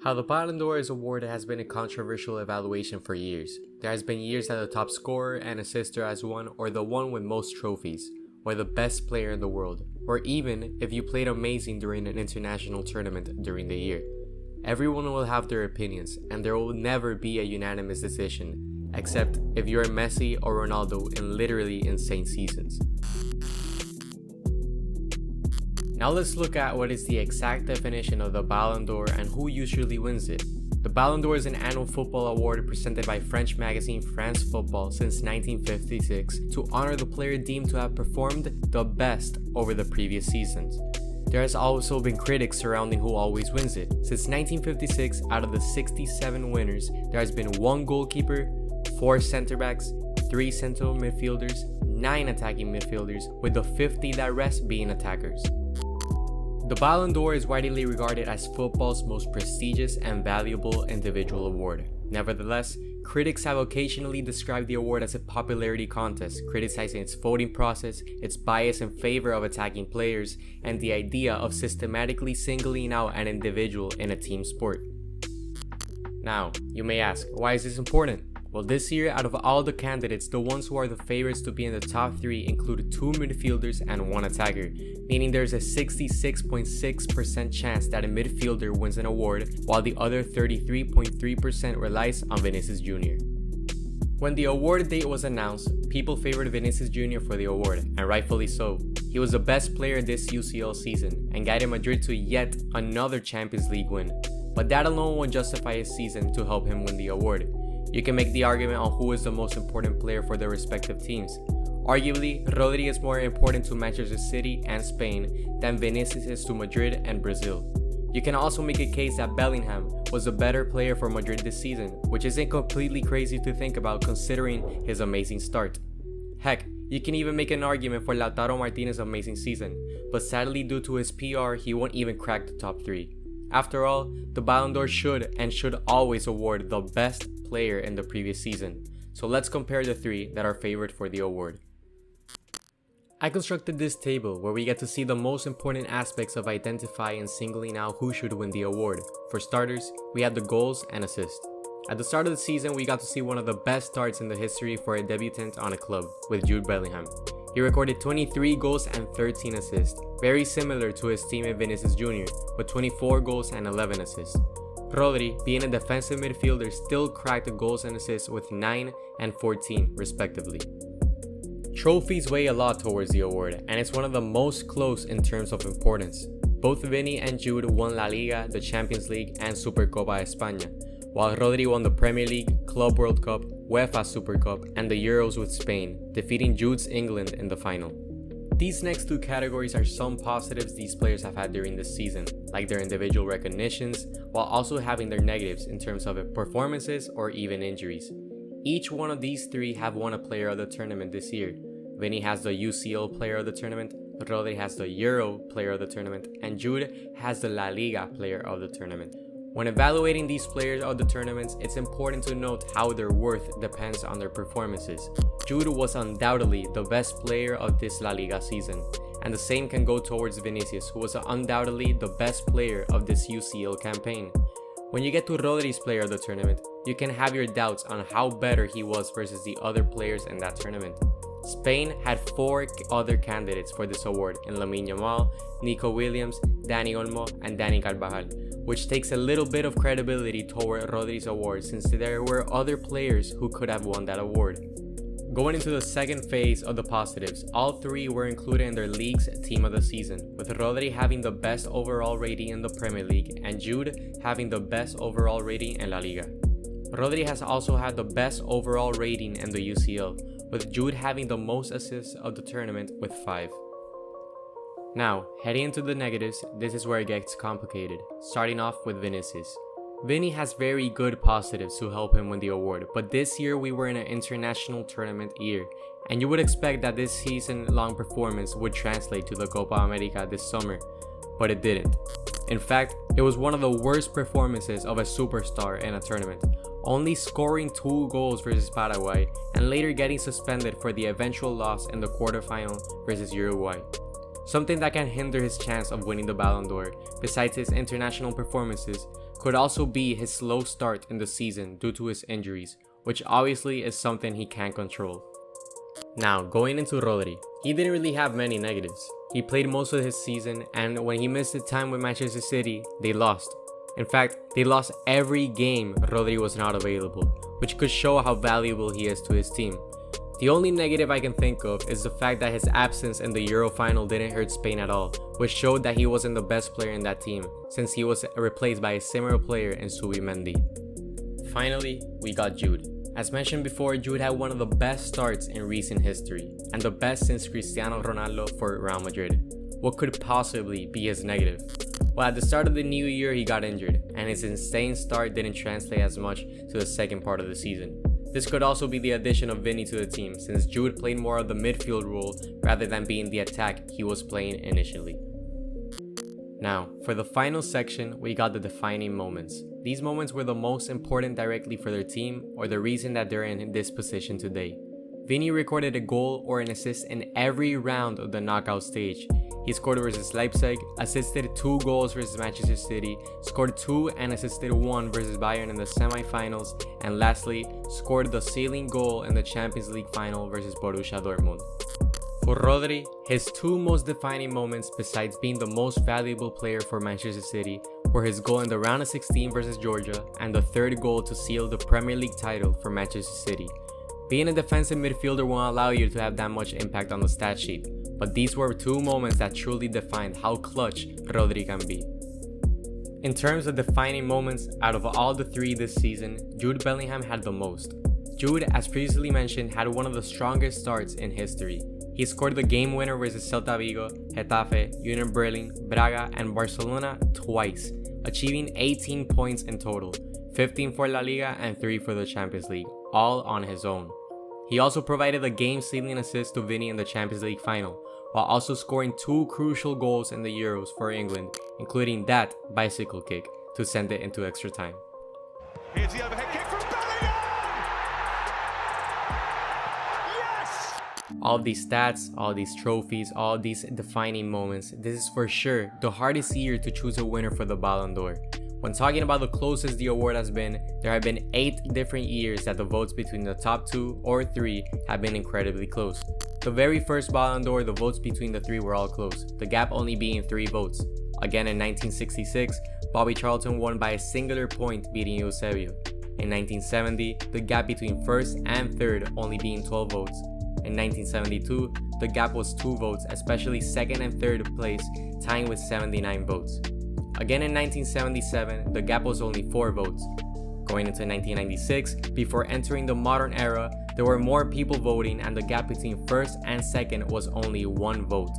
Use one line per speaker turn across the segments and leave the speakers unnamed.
How the Ballon d'Or is awarded has been a controversial evaluation for years. There has been years that the top scorer and assister has won, or the one with most trophies, or the best player in the world, or even if you played amazing during an international tournament during the year. Everyone will have their opinions, and there will never be a unanimous decision, except if you're Messi or Ronaldo in literally insane seasons. Now let's look at what is the exact definition of the Ballon d'Or and who usually wins it. The Ballon d'Or is an annual football award presented by French magazine France Football since 1956 to honor the player deemed to have performed the best over the previous seasons. There has also been critics surrounding who always wins it. Since 1956, out of the 67 winners, there has been 1 goalkeeper, 4 center backs, 3 central midfielders, 9 attacking midfielders, with the 50 that rest being attackers. The Ballon d'Or is widely regarded as football's most prestigious and valuable individual award. Nevertheless, critics have occasionally described the award as a popularity contest, criticizing its voting process, its bias in favor of attacking players, and the idea of systematically singling out an individual in a team sport. Now, you may ask, why is this important? Well, this year, out of all the candidates, the ones who are the favorites to be in the top 3 include 2 midfielders and 1 attacker, meaning there's a 66.6% chance that a midfielder wins an award, while the other 33.3% relies on Vinicius Jr. When the award date was announced, people favored Vinicius Jr. for the award, and rightfully so. He was the best player this UCL season, and guided Madrid to yet another Champions League win, but that alone won't justify his season to help him win the award. You can make the argument on who is the most important player for their respective teams. Arguably, Rodri is more important to Manchester City and Spain than Vinicius is to Madrid and Brazil. You can also make a case that Bellingham was the better player for Madrid this season, which isn't completely crazy to think about considering his amazing start. Heck, you can even make an argument for Lautaro Martinez's amazing season, but sadly due to his PR, he won't even crack the top 3. After all, the Ballon d'Or should always award the best player in the previous season. So let's compare the 3 that are favored for the award. I constructed this table where we get to see the most important aspects of identifying and singling out who should win the award. For starters, we have the goals and assists. At the start of the season, we got to see one of the best starts in the history for a debutant on a club, with Jude Bellingham. He recorded 23 goals and 13 assists, very similar to his teammate Vinicius Jr., with 24 goals and 11 assists. Rodri, being a defensive midfielder, still cracked the goals and assists with 9 and 14 respectively. Trophies weigh a lot towards the award, and it's one of the most close in terms of importance. Both Vini and Jude won La Liga, the Champions League, and Supercopa España, while Rodri won the Premier League, Club World Cup, UEFA Super Cup, and the Euros with Spain, defeating Jude's England in the final. These next 2 categories are some positives these players have had during this season, like their individual recognitions, while also having their negatives in terms of performances or even injuries. Each one of these 3 have won a player of the tournament this year. Vinny has the UCL player of the tournament, Rodri has the Euro player of the tournament, and Jude has the La Liga player of the tournament. When evaluating these players of the tournaments, it's important to note how their worth depends on their performances. Jude was undoubtedly the best player of this La Liga season, and the same can go towards Vinicius, who was undoubtedly the best player of this UCL campaign. When you get to Rodri's player of the tournament, you can have your doubts on how better he was versus the other players in that tournament. Spain had 4 other candidates for this award in Lamine Yamal, Nico Williams, Dani Olmo, and Dani Carvajal, which takes a little bit of credibility toward Rodri's award since there were other players who could have won that award. Going into the second phase of the positives, all 3 were included in their league's team of the season, with Rodri having the best overall rating in the Premier League and Jude having the best overall rating in La Liga. Rodri has also had the best overall rating in the UCL, with Jude having the most assists of the tournament with 5. Now, heading into the negatives, this is where it gets complicated, starting off with Vinicius. Vinny has very good positives to help him win the award, but this year we were in an international tournament year, and you would expect that this season-long performance would translate to the Copa America this summer, but it didn't. In fact, it was one of the worst performances of a superstar in a tournament, only scoring 2 goals versus Paraguay and later getting suspended for the eventual loss in the quarterfinal versus Uruguay. Something that can hinder his chance of winning the Ballon d'Or, besides his international performances, could also be his slow start in the season due to his injuries, which obviously is something he can't control. Now, going into Rodri, he didn't really have many negatives. He played most of his season, and when he missed the time with Manchester City, they lost. In fact, they lost every game Rodri was not available, which could show how valuable he is to his team. The only negative I can think of is the fact that his absence in the Euro final didn't hurt Spain at all, which showed that he wasn't the best player in that team, since he was replaced by a similar player in Subimendi. Finally, we got Jude. As mentioned before, Jude had one of the best starts in recent history, and the best since Cristiano Ronaldo for Real Madrid. What could possibly be his negative? Well, at the start of the new year, he got injured, and his insane start didn't translate as much to the second part of the season. This could also be the addition of Vinny to the team, since Jude played more of the midfield role rather than being the attack he was playing initially. Now, for the final section, we got the defining moments. These moments were the most important directly for their team or the reason that they're in this position today. Vinny recorded a goal or an assist in every round of the knockout stage. He scored versus Leipzig, assisted 2 goals versus Manchester City, scored 2 and assisted 1 versus Bayern in the semi-finals, and lastly, scored the sealing goal in the Champions League final versus Borussia Dortmund. For Rodri, his 2 most defining moments besides being the most valuable player for Manchester City were his goal in the round of 16 versus Georgia and the 3rd goal to seal the Premier League title for Manchester City. Being a defensive midfielder won't allow you to have that much impact on the stat sheet, but these were 2 moments that truly defined how clutch Rodri can be. In terms of defining moments, out of all the 3 this season, Jude Bellingham had the most. Jude, as previously mentioned, had one of the strongest starts in history. He scored the game winner versus Celta Vigo, Getafe, Union Berlin, Braga, and Barcelona twice, achieving 18 points in total, 15 for La Liga and 3 for the Champions League, all on his own. He also provided a game-sealing assist to Vinny in the Champions League final, while also scoring 2 crucial goals in the Euros for England, including that bicycle kick to send it into extra time.
Here's the overhead kick from Bellingham! Yes!
All of these stats, all these trophies, all these defining moments, this is for sure the hardest year to choose a winner for the Ballon d'Or. When talking about the closest the award has been, there have been 8 different years that the votes between the top 2 or 3 have been incredibly close. The very first Ballon d'Or, the votes between the 3 were all close, the gap only being 3 votes. Again in 1966, Bobby Charlton won by a singular point beating Eusebio. In 1970, the gap between 1st and 3rd only being 12 votes. In 1972, the gap was 2 votes, especially 2nd and 3rd place tying with 79 votes. Again in 1977, the gap was only 4 votes. Going into 1996, before entering the modern era, there were more people voting and the gap between 1st and 2nd was only 1 vote.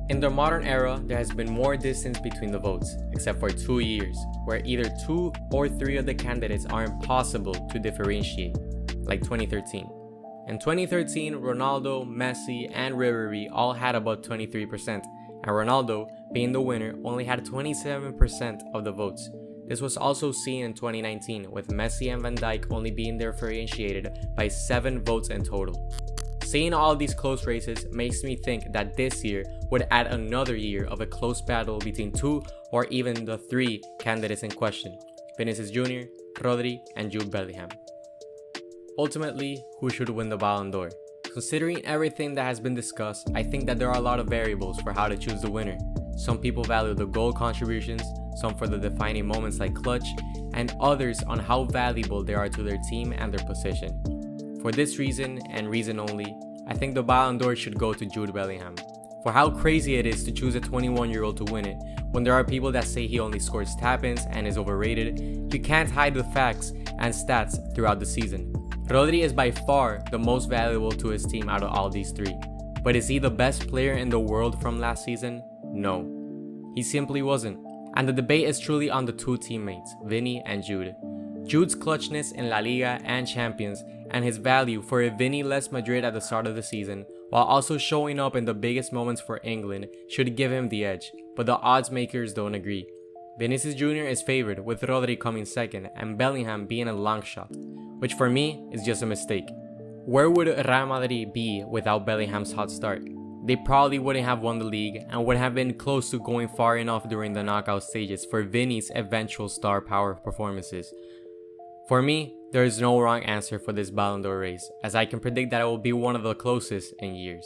In the modern era, there has been more distance between the votes, except for 2 years, where either 2 or 3 of the candidates are impossible to differentiate, like 2013. In 2013, Ronaldo, Messi, and Rodri all had about 23%, and Ronaldo, being the winner, only had 27% of the votes. This was also seen in 2019, with Messi and Van Dijk only being differentiated by 7 votes in total. Seeing all these close races makes me think that this year would add another year of a close battle between 2 or even the 3 candidates in question, Vinicius Jr., Rodri, and Jude Bellingham. Ultimately, who should win the Ballon d'Or? Considering everything that has been discussed, I think that there are a lot of variables for how to choose the winner. Some people value the goal contributions, some for the defining moments like clutch, and others on how valuable they are to their team and their position. For this reason, and reason only, I think the Ballon d'Or should go to Jude Bellingham. For how crazy it is to choose a 21-year-old to win it, when there are people that say he only scores tap-ins and is overrated, you can't hide the facts and stats throughout the season. Rodri is by far the most valuable to his team out of all these 3. But is he the best player in the world from last season? No. He simply wasn't. And the debate is truly on the 2 teammates, Vinny and Jude. Jude's clutchness in La Liga and Champions, and his value for a Vinny-less Madrid at the start of the season, while also showing up in the biggest moments for England, should give him the edge, but the odds makers don't agree. Vinicius Jr. is favored, with Rodri coming second and Bellingham being a long shot, which for me is just a mistake. Where would Real Madrid be without Bellingham's hot start? they probably wouldn't have won the league and would have been close to going far enough during the knockout stages for Vinny's eventual star power performances. For me, there is no wrong answer for this Ballon d'Or race, as I can predict that it will be one of the closest in years.